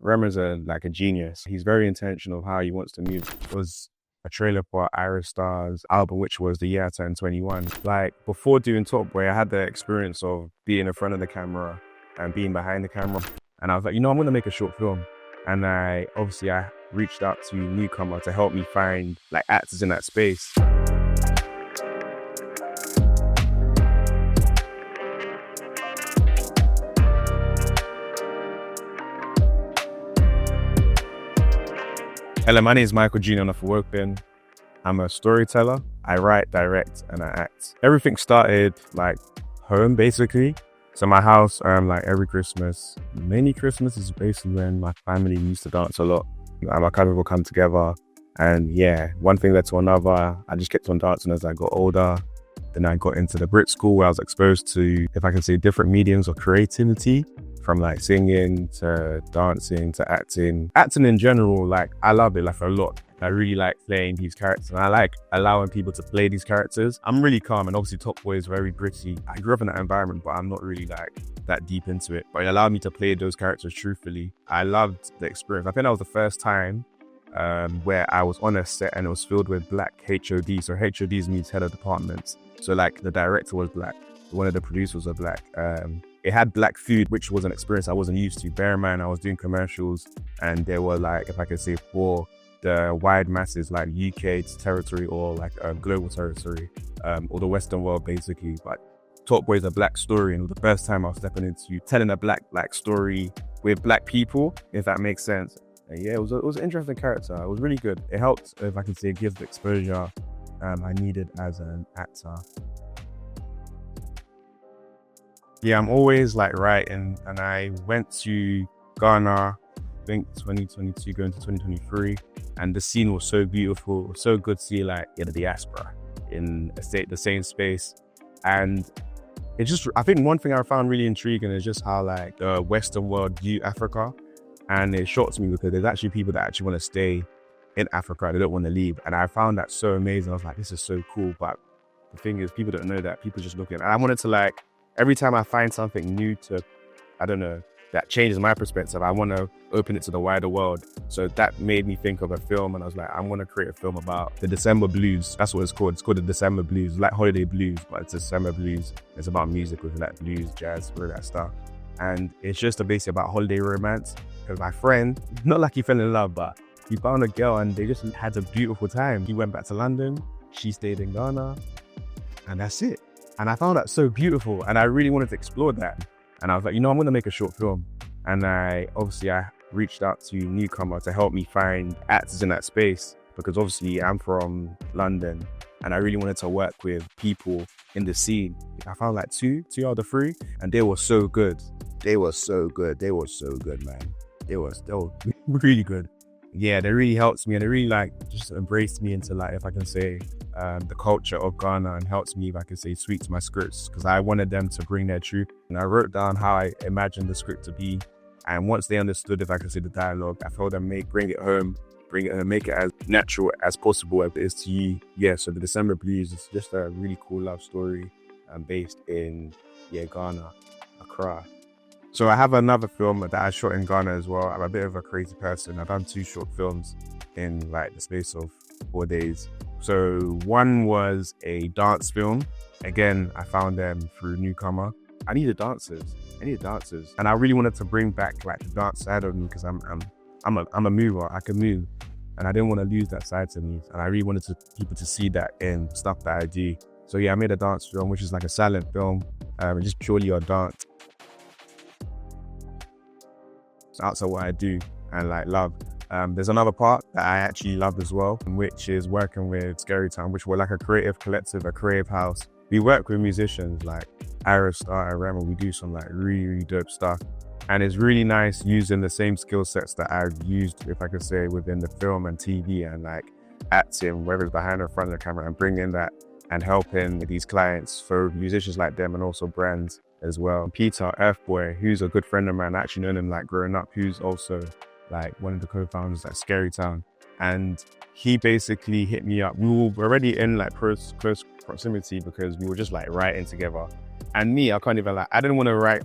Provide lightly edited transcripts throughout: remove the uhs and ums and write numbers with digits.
Rema's like a genius. He's very intentional of how he wants to move. It was a trailer for Ayra Starr's album, which was the year I turned 21. Like, before doing Top Boy, I had the experience of being in front of the camera and being behind the camera. And I was like, I'm going to make a short film. And I reached out to NewComma to help me find like actors in that space. Hello, my name is Junior Onafowokan. I'm a storyteller. I write, direct, and I act. Everything started like home, basically. So my house, like every Christmas, mainly Christmas is basically when my family used to dance a lot. My cousins will come together, and yeah, one thing led to another. I just kept on dancing as I got older. Then I got into the Brit school where I was exposed to, if I can say, different mediums of creativity, from like singing to dancing to acting. Acting in general, like I love it like a lot. I really like playing these characters and I like allowing people to play these characters. I'm really calm, and obviously Top Boy is very gritty. I grew up in that environment, but I'm not really like that deep into it. But it allowed me to play those characters truthfully. I loved the experience. I think that was the first time where I was on a set and it was filled with black HODs. So HODs means head of departments. So like the director was black, one of the producers were black. It had black food, which was an experience I wasn't used to. Bear in mind, I was doing commercials and they were like, if I could say, for the wide masses, like UK territory or like global territory, or the Western world basically. But Top Boy is a black story, and it was the first time I was stepping into telling a black story with black people, if that makes sense. And yeah, it was an interesting character. It was really good. It helped, if I can say, give the exposure I needed as an actor. Yeah, I'm always like writing, and I went to Ghana, I think 2022 going to 2023, and the scene was so beautiful. It was so good to see like the diaspora in the same space. And it just, I think one thing I found really intriguing is just how like the Western world view Africa. And it shocks me because there's actually people that actually want to stay in Africa. They don't want to leave. And I found that so amazing. I was like, this is so cool. But the thing is, people don't know that. People just look at it. And I wanted to like, every time I find something new to, I don't know, that changes my perspective, I want to open it to the wider world. So that made me think of a film, and I was like, I'm going to create a film about the December blues. That's what it's called. It's called the December blues, like holiday blues, but it's December blues. It's about music with like blues, jazz, all that stuff. And it's just basically about holiday romance. Because my friend, not like he fell in love, but he found a girl and they just had a beautiful time. He went back to London, she stayed in Ghana, and that's it. And I found that so beautiful, and I really wanted to explore that. And I was like, I'm going to make a short film. And I reached out to NewComma to help me find actors in that space, because obviously I'm from London and I really wanted to work with people in the scene. I found like two out of the three, and they were so good. They were so good, man. They were really good. Yeah, they really helped me, and they really like just embraced me into like, if I can say, the culture of Ghana, and helped me, if I can say, tweak my scripts, because I wanted them to bring their truth. And I wrote down how I imagined the script to be. And once they understood, if I can say, the dialogue, I told them, bring it home, make it as natural as possible as it is to you. Yeah, so the December Blues is just a really cool love story based in, Ghana, Accra. So I have another film that I shot in Ghana as well. I'm a bit of a crazy person. I've done 2 short films in like the space of 4 days. So one was a dance film. Again, I found them through NewComma. I needed dancers. And I really wanted to bring back like the dance side of me, because I'm a mover. I can move. And I didn't want to lose that side to me. And I really wanted people to see that in stuff that I do. So yeah, I made a dance film, which is like a silent film, just purely on dance. Outside what I do and like love. There's another part that I actually loved as well, which is working with Scary Town, which we're like a creative collective, a creative house. We work with musicians like Ayra Starr and Rema. We do some like really dope stuff. And it's really nice using the same skill sets that I've used, if I could say, within the film and TV and like acting, whether it's behind or front of the camera, and bringing that and helping these clients for musicians like them, and also brands as well. Peter Earthboy, who's a good friend of mine, I actually known him like growing up, who's also like one of the co-founders at Scary Town. And he basically hit me up. We were already in like close proximity because we were just like writing together. And me, I can't even like, I didn't want to write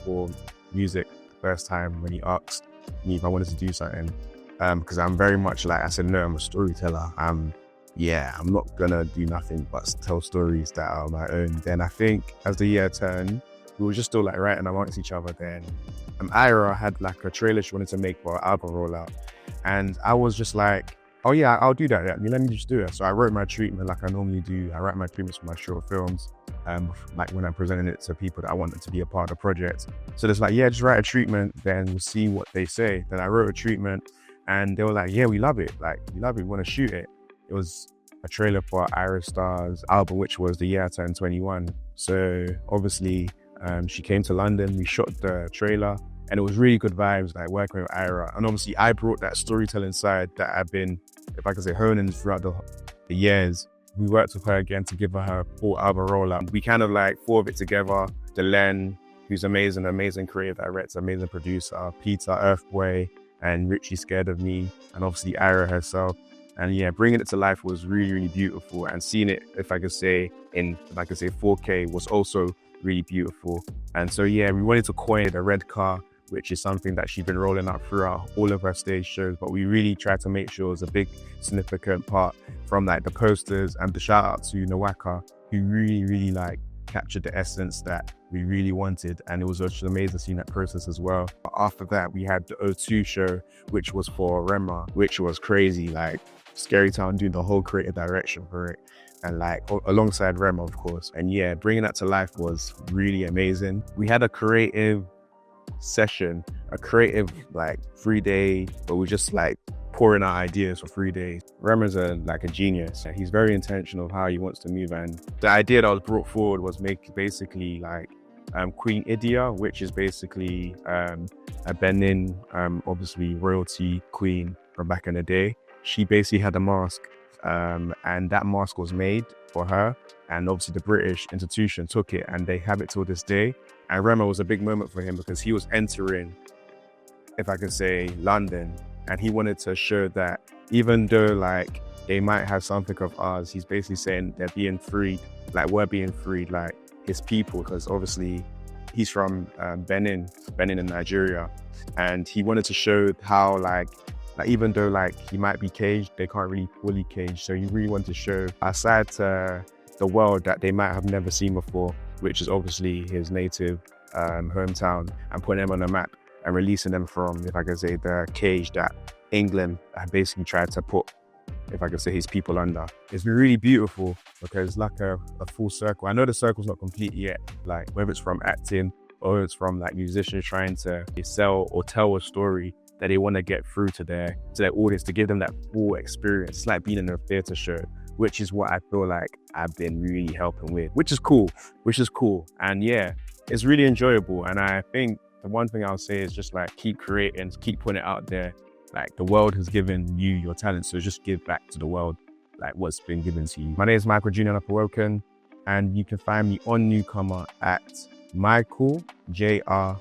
for music the first time when he asked. me if I wanted to do something. Because I'm very much like, I said, no, I'm a storyteller. I'm not gonna do nothing but tell stories that are my own. Then I think as the year turned, we were just still like writing amongst each other. Then Ayra had like a trailer she wanted to make for our album rollout. And I was just like, oh yeah, I'll do that. Yeah, let me just do it. So I wrote my treatment like I normally do. I write my treatments for my short films, like when I'm presenting it to people that I want them to be a part of the project. So there's like, yeah, just write a treatment, then we'll see what they say. Then I wrote a treatment and they were like, yeah, we love it. Like, we love it, we want to shoot it. It was a trailer for Ayra Starr's album, which was the year I turned 21. So obviously, she came to London, we shot the trailer, and it was really good vibes, like working with Ayra. And obviously I brought that storytelling side that I've been, if I could say, honing throughout the years. We worked with her again to give her full album rollout. We kind of like thought of it together. Delenn, who's amazing creative director, amazing producer, Peter, Earthboy, and Richie Scared of Me, and obviously Ayra herself. And yeah, bringing it to life was really, really beautiful. And seeing it, if I could say 4K, was also really beautiful. And so yeah, we wanted to coin the red car, which is something that she's been rolling out throughout all of her stage shows. But we really tried to make sure it was a big, significant part, from like the posters, and the shout out to Nawaka, who really, really like captured the essence that we really wanted. And it was just amazing seeing that process as well. After that, we had the O2 show, which was for Rema, which was crazy, like Scary Town doing the whole creative direction for it, and like alongside Rema, of course. And yeah, bringing that to life was really amazing. We had a creative session, a creative like 3-day, but we just like pouring out ideas for 3 days. Rema's a genius. He's very intentional of how he wants to move, and the idea that was brought forward was basically like Queen Idia, which is basically a Benin, obviously royalty queen from back in the day. She basically had a mask, and that mask was made for her, and obviously the British institution took it and they have it till this day. And Rema was a big moment for him because he was entering, if I could say, London, and he wanted to show that even though like they might have something of ours, he's basically saying they're being freed, like we're being freed, like his people, because obviously he's from Benin in Nigeria, and he wanted to show how like even though like he might be caged, they can't really fully cage. So he really wanted to show a side to the world that they might have never seen before, which is obviously his native hometown, and putting them on the map and releasing them from, if I could say, the cage that England had basically tried to put, if I could say, his people under. It's been really beautiful because it's like a full circle. I know the circle's not complete yet, like whether it's from acting or it's from like musicians trying to sell or tell a story that they want to get through to their audience, to give them that full experience. It's like being in a theatre show, which is what I feel like I've been really helping with, which is cool. And yeah, it's really enjoyable. And I think the one thing I'll say is just like keep creating, keep putting it out there. Like the world has given you your talent, so just give back to the world like what's been given to you. My name is Michael Junior Onafowokan, and you can find me on NewComma at Michael Jrona.